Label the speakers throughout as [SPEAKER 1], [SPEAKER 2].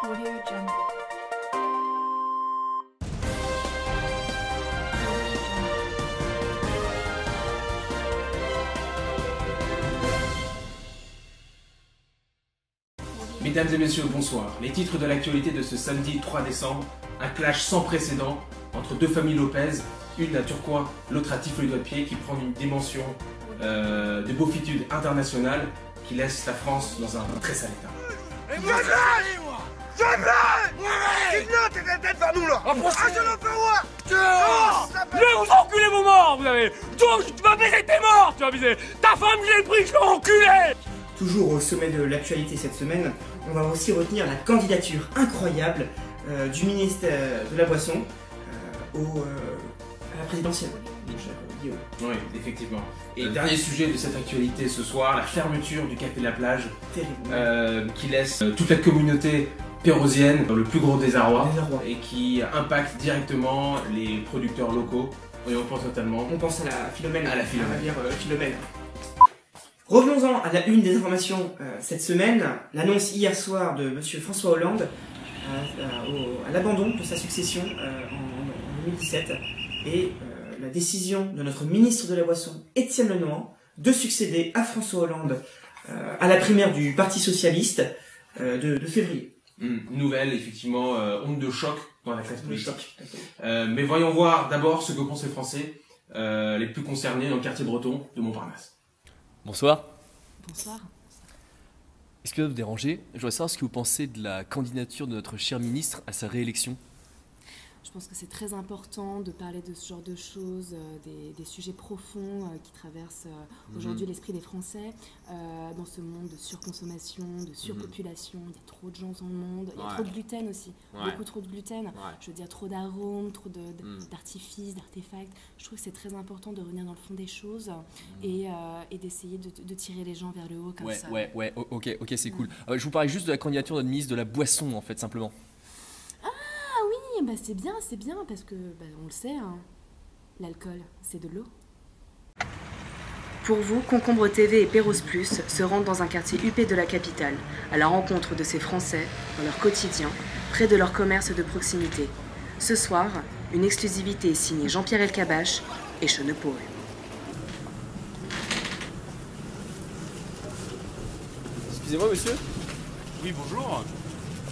[SPEAKER 1] Audio Jungle.
[SPEAKER 2] Mesdames et messieurs, bonsoir. Les titres de l'actualité de ce samedi 3 décembre, un clash sans précédent entre deux familles Lopez, une à Turquois, l'autre à Tifo les doigts de pied, qui prend une dimension de beaufitude internationale qui laisse la France dans un très sale état.
[SPEAKER 3] Je vais vous enculer vos morts, vous avez. Tu vas baiser tes morts, tu vas baiser. Ta femme, j'ai le prix, je l'ai enculé.
[SPEAKER 4] Toujours au sommet de l'actualité cette semaine, on va aussi retenir la candidature incroyable du ministre de la Boisson à la présidentielle. Mon cher Guillaume.
[SPEAKER 2] Oui, effectivement. Et dernier sujet de cette actualité ce soir, la fermeture du Café de la Plage,
[SPEAKER 4] Terrible.
[SPEAKER 2] qui laisse toute la communauté pérosienne dans le plus gros désarroi et qui impacte directement les producteurs locaux. Et on pense notamment...
[SPEAKER 4] On pense à la Philomène.
[SPEAKER 2] À la Philomène.
[SPEAKER 4] À la rivière Philomène. Revenons-en à la une des informations cette semaine. L'annonce hier soir de monsieur François Hollande à l'abandon de sa succession en 2017 et la décision de notre ministre de la Boisson, Étienne Lenoir, de succéder à François Hollande à la primaire du Parti Socialiste de février.
[SPEAKER 2] Nouvelle, effectivement, onde de choc dans la classe politique. Mais voyons voir d'abord ce que pensent les Français les plus concernés dans le quartier breton de Montparnasse.
[SPEAKER 5] Bonsoir.
[SPEAKER 1] Bonsoir.
[SPEAKER 5] Excusez-moi de vous déranger, je voudrais savoir ce que vous pensez de la candidature de notre cher ministre à sa réélection.
[SPEAKER 1] Je pense que c'est très important de parler de ce genre de choses, des sujets profonds qui traversent aujourd'hui l'esprit des Français. Dans ce monde de surconsommation, de surpopulation, il y a trop de gens dans le monde, il y a trop de gluten aussi, beaucoup trop de gluten. Je veux dire trop d'arômes, trop d'artifices, d'artefacts. Je trouve que c'est très important de revenir dans le fond des choses et d'essayer de tirer les gens vers le haut comme ça.
[SPEAKER 5] Ok, c'est cool. Je vous parlais juste de la candidature de notre ministre de la Boisson, en fait, simplement.
[SPEAKER 1] Bah c'est bien, parce que on le sait, hein, l'alcool, c'est de l'eau. Pour vous, Concombre TV et Péros Plus se rendent dans un quartier huppé de la capitale, à la rencontre de ces Français, dans leur quotidien, près de leur commerce de proximité. Ce soir, une exclusivité est signée Jean-Pierre Elkabbach et Chenepaul.
[SPEAKER 5] Excusez-moi, monsieur.
[SPEAKER 3] Oui, bonjour.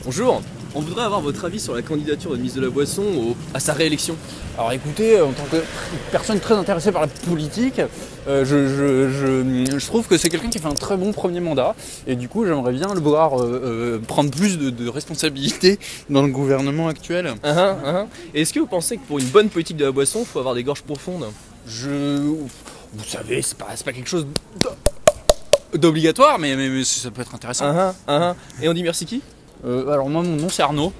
[SPEAKER 5] Bonjour. On voudrait avoir votre avis sur la candidature de ministre de la Boisson à sa réélection.
[SPEAKER 6] Alors écoutez, en tant que personne très intéressée par la politique, je trouve que c'est quelqu'un qui fait un très bon premier mandat et du coup j'aimerais bien le voir prendre plus de responsabilités dans le gouvernement actuel.
[SPEAKER 5] Et est-ce que vous pensez que pour une bonne politique de la boisson, il faut avoir des gorges profondes?
[SPEAKER 6] Vous savez, c'est pas quelque chose d'obligatoire, mais ça peut être intéressant.
[SPEAKER 5] Et on dit merci qui?
[SPEAKER 6] Alors moi mon nom c'est Arnaud.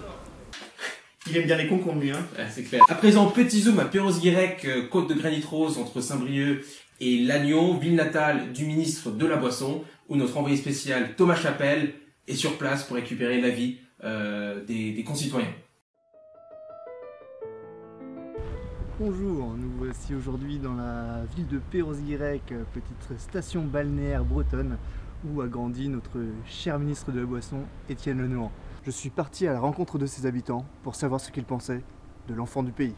[SPEAKER 4] Il aime bien les concombres lui, hein.
[SPEAKER 2] Ouais, c'est clair. À présent, petit zoom à Perros-Guirec, côte de granit rose entre Saint-Brieuc et Lannion, ville natale du ministre de la Boisson, où notre envoyé spécial Thomas Chapelle est sur place pour récupérer l'avis des concitoyens.
[SPEAKER 7] Bonjour, nous voici aujourd'hui dans la ville de Perros-Guirec, petite station balnéaire bretonne, où a grandi notre cher ministre de la Boisson, Étienne Lenoir. Je suis parti à la rencontre de ses habitants pour savoir ce qu'ils pensaient de l'enfant du pays.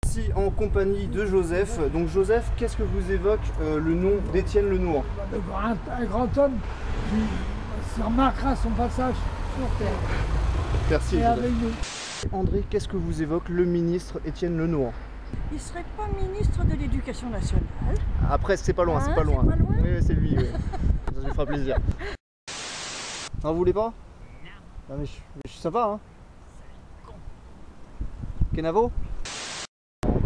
[SPEAKER 7] Ici en compagnie de Joseph. Donc Joseph, qu'est-ce que vous évoque le nom d'Étienne Lenoir?
[SPEAKER 8] Un grand homme qui se remarquera son passage sur Terre.
[SPEAKER 7] Merci
[SPEAKER 8] Et
[SPEAKER 7] Joseph.
[SPEAKER 8] avec nous.
[SPEAKER 7] André, qu'est-ce que vous évoque le ministre Étienne Lenoir?
[SPEAKER 9] Il serait pas ministre de l'Éducation nationale.
[SPEAKER 7] Après, c'est pas loin, c'est pas loin.
[SPEAKER 9] C'est pas loin.
[SPEAKER 7] Oui, c'est lui, oui. Ça lui fera plaisir. Non, vous voulez pas? Non, mais je suis sympa, hein. Kenavo? On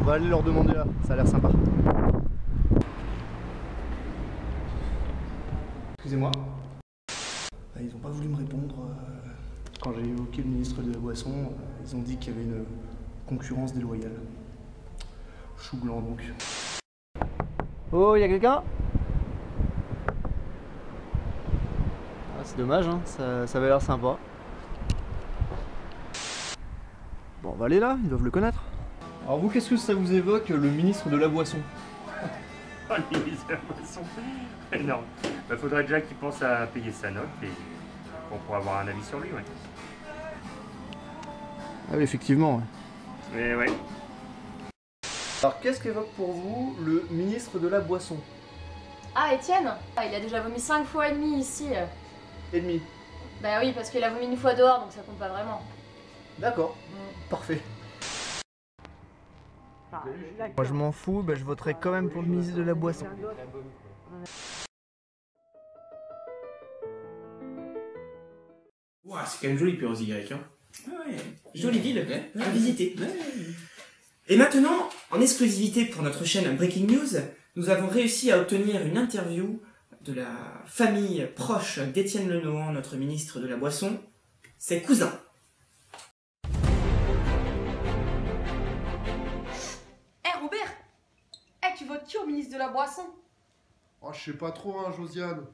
[SPEAKER 7] va aller leur demander là, ça a l'air sympa. Excusez-moi. Ils n'ont pas voulu me répondre. Quand j'ai évoqué le ministre de la Boisson, ils ont dit qu'il y avait une concurrence déloyale. Chou blanc donc. Oh, il y a quelqu'un? Ah, c'est dommage, hein, ça avait l'air sympa. Bon, on va aller là, ils doivent le connaître. Alors vous, qu'est-ce que ça vous évoque, le ministre de la Boisson?
[SPEAKER 10] Oh, le ministre de la Boisson? Non, faudrait déjà qu'il pense à payer sa note et pour avoir un avis sur lui, ouais.
[SPEAKER 7] Ah oui, effectivement.
[SPEAKER 10] Mais ouais.
[SPEAKER 7] Alors, qu'est-ce qu'évoque pour vous le ministre de la Boisson?
[SPEAKER 11] Ah, Étienne? Il a déjà vomi 5 fois et demi ici.
[SPEAKER 7] Et demi.
[SPEAKER 11] Bah oui, parce qu'il a vomi une fois dehors, donc ça compte pas vraiment.
[SPEAKER 7] D'accord, parfait. Moi je m'en fous, bah, je voterai quand même pour le ministre de la Boisson.
[SPEAKER 2] Ouah, c'est quand même joli Pérozy-Guirec, hein.
[SPEAKER 4] Ouais, jolie ville à visiter. Et maintenant, en exclusivité pour notre chaîne Breaking News, nous avons réussi à obtenir une interview de la famille proche d'Étienne Le Nohan, notre ministre de la Boisson, ses cousins.
[SPEAKER 12] Robert, tu votes qui au ministre de la Boisson?
[SPEAKER 13] Oh, je sais pas trop, hein, Josiane.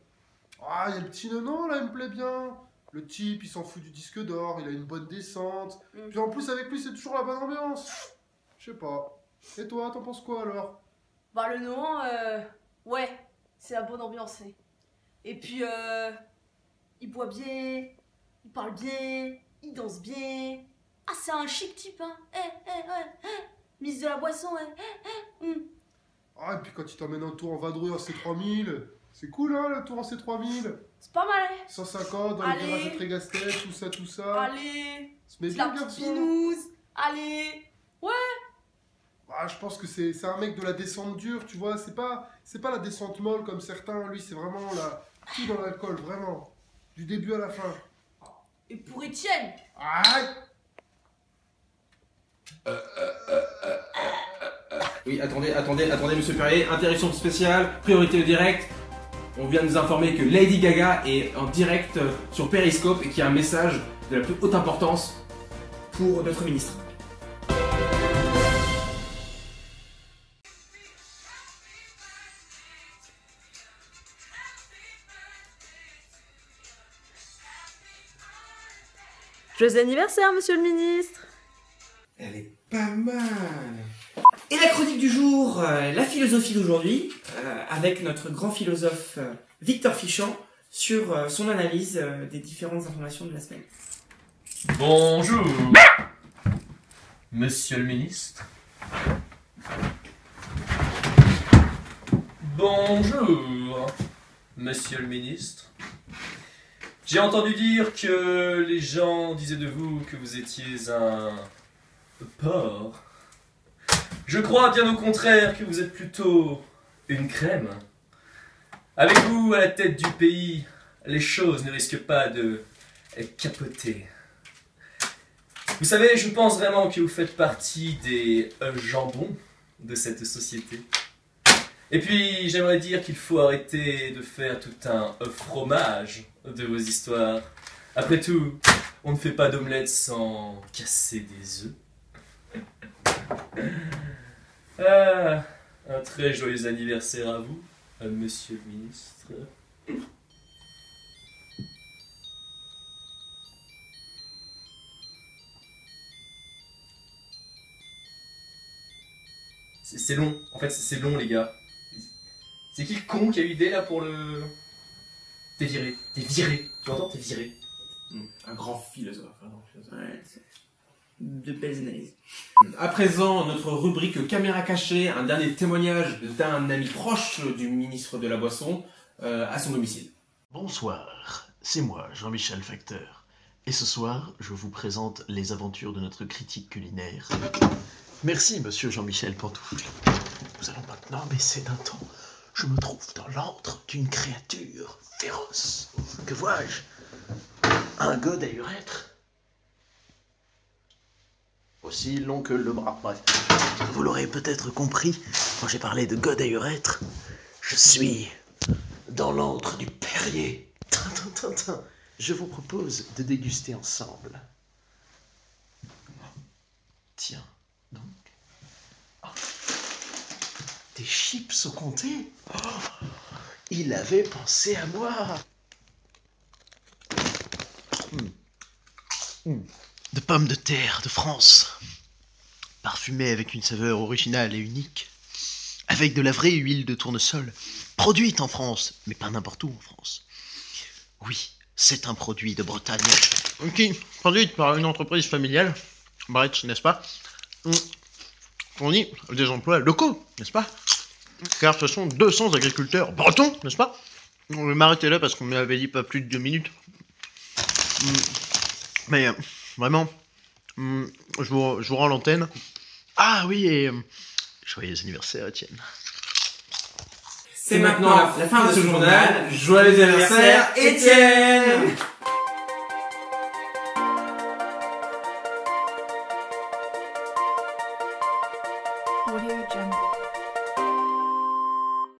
[SPEAKER 13] Ah, il y a le petit Nonan, là, il me plaît bien. Le type, il s'en fout du disque d'or, il a une bonne descente. Puis en plus, avec lui, c'est toujours la bonne ambiance. Je sais pas. Et toi, t'en penses quoi, alors?
[SPEAKER 12] Bah, le Nohan, ouais, c'est la bonne ambiance. Hein. Et puis, il boit bien, il parle bien, il danse bien. Ah, c'est un chic type, hein. Ministre de la Boisson,
[SPEAKER 13] Ah, et puis quand il t'emmène un tour en vadrouille en C3000, c'est cool, hein, le tour en C3000.
[SPEAKER 12] C'est pas mal, hein.
[SPEAKER 13] 150 dans les virages de Trégastel, tout ça.
[SPEAKER 12] Allez,
[SPEAKER 13] se met
[SPEAKER 12] c'est
[SPEAKER 13] bien,
[SPEAKER 12] la petite
[SPEAKER 13] garçon.
[SPEAKER 12] binouze. Allez, ouais.
[SPEAKER 13] Ah, je pense que c'est un mec de la descente dure, tu vois. C'est pas la descente molle comme certains. Lui, c'est vraiment tout dans l'alcool, vraiment. Du début à la fin.
[SPEAKER 12] Et pour Étienne.
[SPEAKER 13] Aïe.
[SPEAKER 2] Oui, attendez, monsieur Perrier. Interruption spéciale, priorité au direct. On vient de nous informer que Lady Gaga est en direct sur Periscope et qu'il y a un message de la plus haute importance
[SPEAKER 4] pour notre ministre.
[SPEAKER 14] Joyeux anniversaire, monsieur le ministre!
[SPEAKER 4] Elle est pas mal! Et la chronique du jour, la philosophie d'aujourd'hui, avec notre grand philosophe Victor Fichant, sur son analyse des différentes informations de la semaine.
[SPEAKER 5] Bonjour, monsieur le ministre. Bonjour, monsieur le ministre. J'ai entendu dire que les gens disaient de vous que vous étiez un porc. Je crois bien au contraire que vous êtes plutôt une crème. Avec vous à la tête du pays, les choses ne risquent pas de capoter. Vous savez, je pense vraiment que vous faites partie des jambons de cette société. Et puis, j'aimerais dire qu'il faut arrêter de faire tout un fromage de vos histoires. Après tout, on ne fait pas d'omelette sans casser des œufs. Ah, un très joyeux anniversaire à vous, monsieur le ministre. C'est long, en fait c'est long les gars. C'est qui le con qui a eu l'idée là pour le... T'es viré, tu entends? T'es viré.
[SPEAKER 2] Un grand philosophe.
[SPEAKER 4] Ouais, de belles analyses.
[SPEAKER 2] À présent, notre rubrique caméra cachée, un dernier témoignage d'un ami proche du ministre de la Boisson à son domicile.
[SPEAKER 15] Bonsoir, c'est moi, Jean-Michel Facteur. Et ce soir, je vous présente les aventures de notre critique culinaire. Merci, monsieur Jean-Michel Pantoufle. Nous allons maintenant baisser d'un ton. Je me trouve dans l'antre d'une créature féroce. Que vois-je? Un god à urètre. Aussi long que le bras. Bref, vous l'aurez peut-être compris, quand j'ai parlé de god à urètre, je suis dans l'antre du Perrier. Tintin. Je vous propose de déguster ensemble. Tiens, donc. Oh. Des chips au comté? Oh, il avait pensé à moi. De pommes de terre de France, parfumées avec une saveur originale et unique, avec de la vraie huile de tournesol, produite en France, mais pas n'importe où en France. Oui, C'est un produit de Bretagne. Qui, produite par une entreprise familiale, Brett, n'est-ce pas, fournit des emplois locaux, n'est-ce pas? Car ce sont 200 agriculteurs bretons, n'est-ce pas? On va m'arrêter là parce qu'on m'avait dit pas plus de 2 minutes. Mais vraiment, je vous rends l'antenne. Ah oui, et joyeux anniversaire, Étienne.
[SPEAKER 4] C'est maintenant la fin de ce journal. Joyeux anniversaire, Étienne!